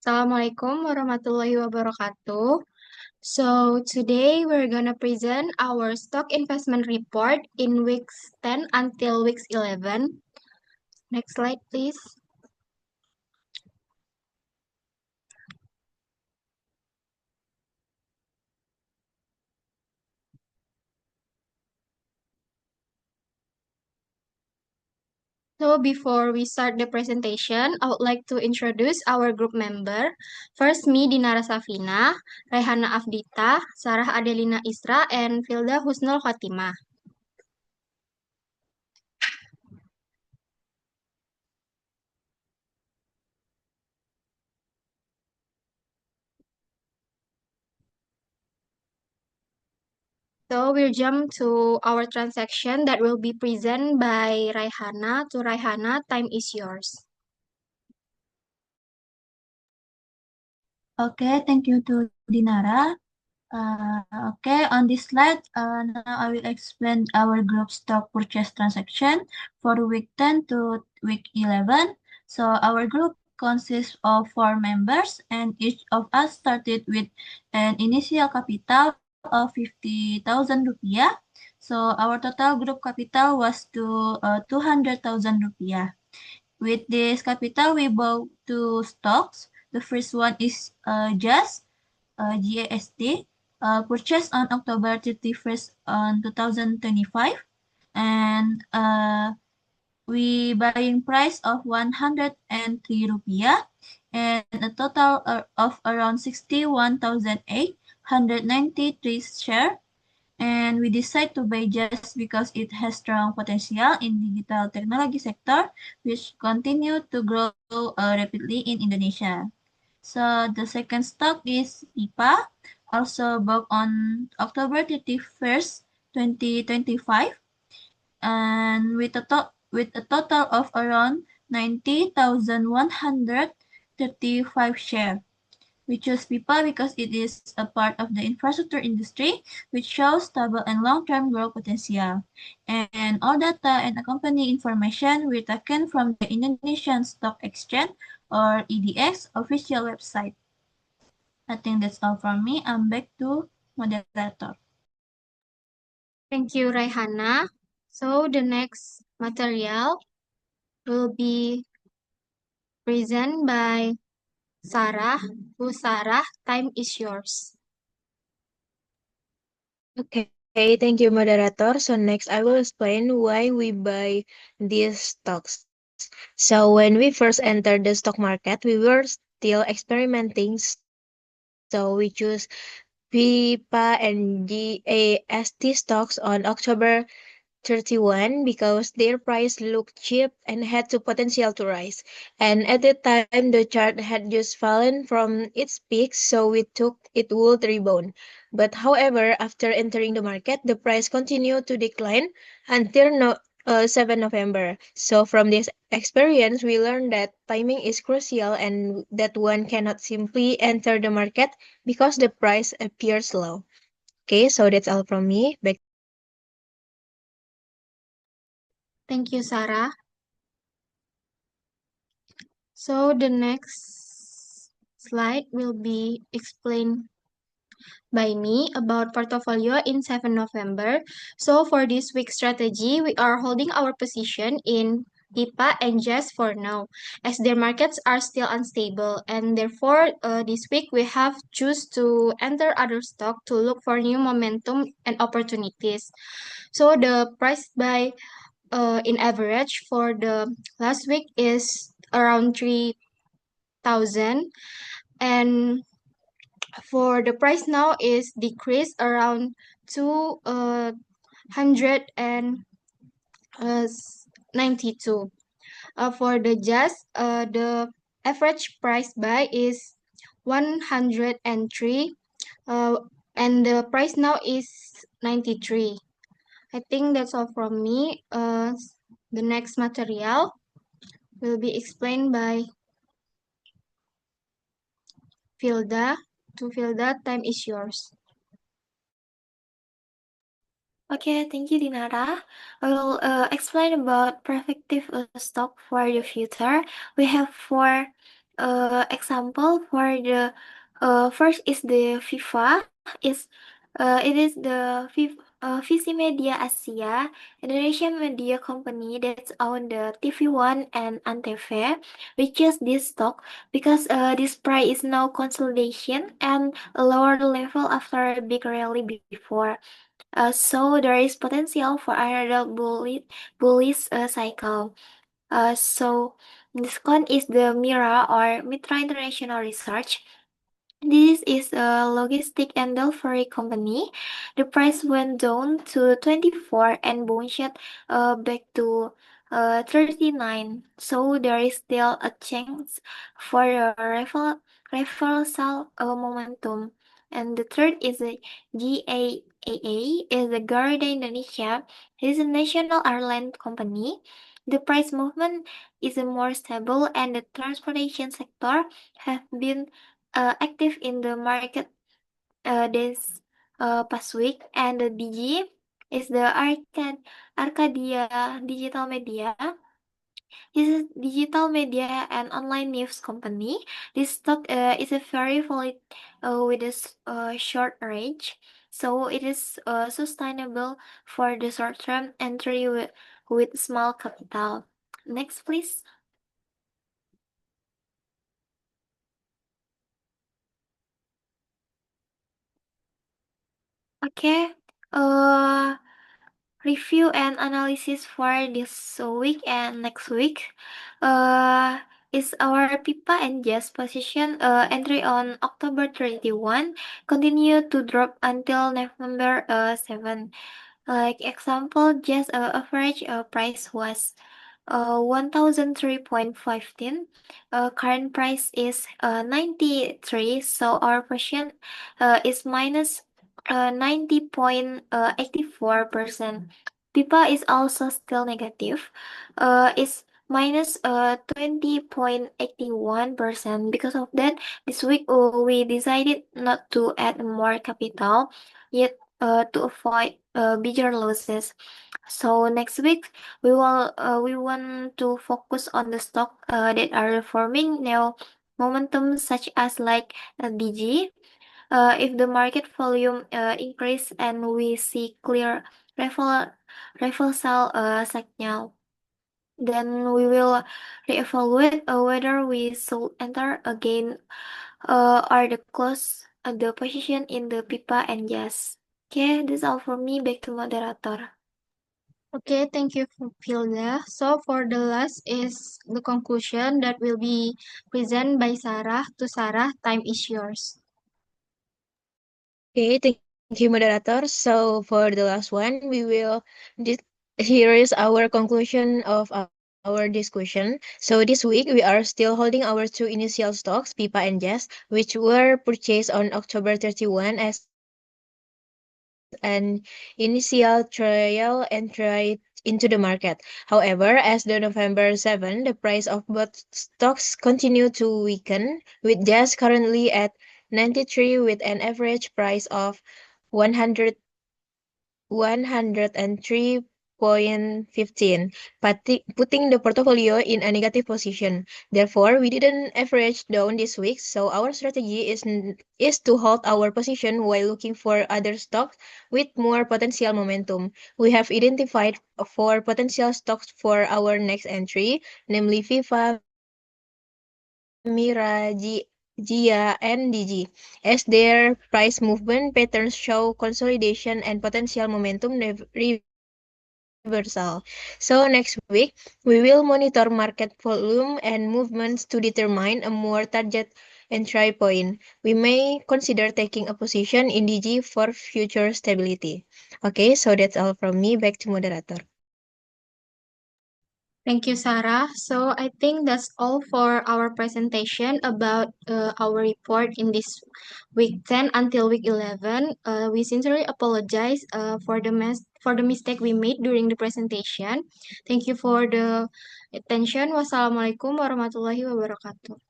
Assalamualaikum warahmatullahi wabarakatuh. So today we're gonna present our stock investment report in weeks 10 until weeks 11. Next slide, please. So before we start the presentation, I would like to introduce our group member. First, me, Dinara Safina, Rehana Afdita, Sarah Adelina Isra, and Filda Husnul Khotimah. So we'll jump to our transaction that will be presented by Raihana. To Raihana, time is yours. Okay, thank you to Dinara. Okay, on this slide, now I will explain our group stock purchase transaction for week 10 to week 11. So our group consists of 4 members, and each of us started with an initial capital of 50,000 rupiah. So our total group capital was to 200,000 rupiah. With this capital, we bought 2 stocks. The first one is JAS, GAST, purchased on October 31st on 2025, and we buying price of 103 rupiah, and a total of around 61,893 share. And we decide to buy just because it has strong potential in digital technology sector, which continue to grow rapidly in Indonesia. So the second stock is IPA, also bought on October 31st, 2025, and with a total of around 90,135 shares. We choose PIPA because it is a part of the infrastructure industry, which shows stable and long-term growth potential. And all data and accompanying information were taken from the Indonesian Stock Exchange or EDX official website. I think that's all from me. I'm back to moderator. Thank you, Raihana. So the next material will be presented by Sarah. To Sarah, time is yours. Okay, thank you, moderator. So next, I will explain why we buy these stocks. So when we first entered the stock market, we were still experimenting. So we choose PIPA and GAST stocks on October 31 because their price looked cheap and had the potential to rise. And at the time, the chart had just fallen from its peak, so we took it would rebound. But however, after entering the market, the price continued to decline until 7 November. So from this experience, we learned that timing is crucial and that one cannot simply enter the market because the price appears low. Okay, so that's all from me. Back. Thank you, Sarah. So the next slide will be explained by me about portfolio in 7 November. So for this week's strategy, we are holding our position in DIPA and JES for now, as their markets are still unstable, and therefore this week we have choose to enter other stock to look for new momentum and opportunities. So the price buy in average for the last week is around 3,000, and for the price now is decreased around 292. For the just the average price buy is 103, and the price now is 93. I think that's all from me. The next material will be explained by Filda. To Filda, time is yours. Okay, thank you, Dinara. I will explain about Perfective stock for the future. We have 4 example for the first is the FIFA is it is the Visi Media Asia, Indonesian media company that's own the TV One and Antv, which is this stock because this price is now consolidation and a lower level after a big rally before. So there is potential for another bullish cycle. So this one is the MIRA or Mitra International Research. This is a logistic and delivery company. The price went down to 24 and bounced back to 39. So there is still a chance for a reversal momentum. And the third is a GAAA, is the Garuda Indonesia. It is a national airline company. The price movement is more stable and the transportation sector have been active in the market this past week, and the DG is the Arcadia Digital Media. This is digital media and online news company. This stock is a very valid with a short range, so it is sustainable for the short term entry with small capital. Next, please. Okay. Review and analysis for this week and next week. Uh, is our Pipa and Jazz position entry on October 31 continue to drop until November 7. Like example, Jazz average price was 1003.15. Current price is 93, so our position is minus 90.84%. Pipa is also still negative. It's minus 20.81%. Because of that, this week we decided not to add more capital yet to avoid bigger losses. So next week we want to focus on the stock that are forming now momentum such as like DG. If the market volume increase and we see clear reversal signal, then we will reevaluate whether we should enter again or the close the position in the Pipa and Jazz. Okay, that's all for me. Back to moderator. Okay, thank you, Filda. So for the last is the conclusion that will be presented by Sarah. To Sarah, time is yours. Okay, thank you, moderator. So for the last one, we will here is our conclusion of our discussion. So this week we are still holding our two initial stocks, Pipa and Jazz, which were purchased on October 31 as an initial trial entry into the market. However, as the November 7, the price of both stocks continue to weaken, with Jazz currently at 93 with an average price of 100 103.15, putting the portfolio in a negative position. Therefore, we didn't average down this week, so our strategy is to hold our position while looking for other stocks with more potential momentum. We have identified four potential stocks for our next entry, namely FIFA, Mira, Gia, and DG, as their price movement patterns show consolidation and potential momentum reversal. So next week, we will monitor market volume and movements to determine a more target entry point. We may consider taking a position in DG for future stability. Okay, so that's all from me. Back to moderator. Thank you, Sarah. So I think that's all for our presentation about our report in this week 10 until week 11. We sincerely apologize for the mistake we made during the presentation. Thank you for the attention. Wassalamualaikum warahmatullahi wabarakatuh.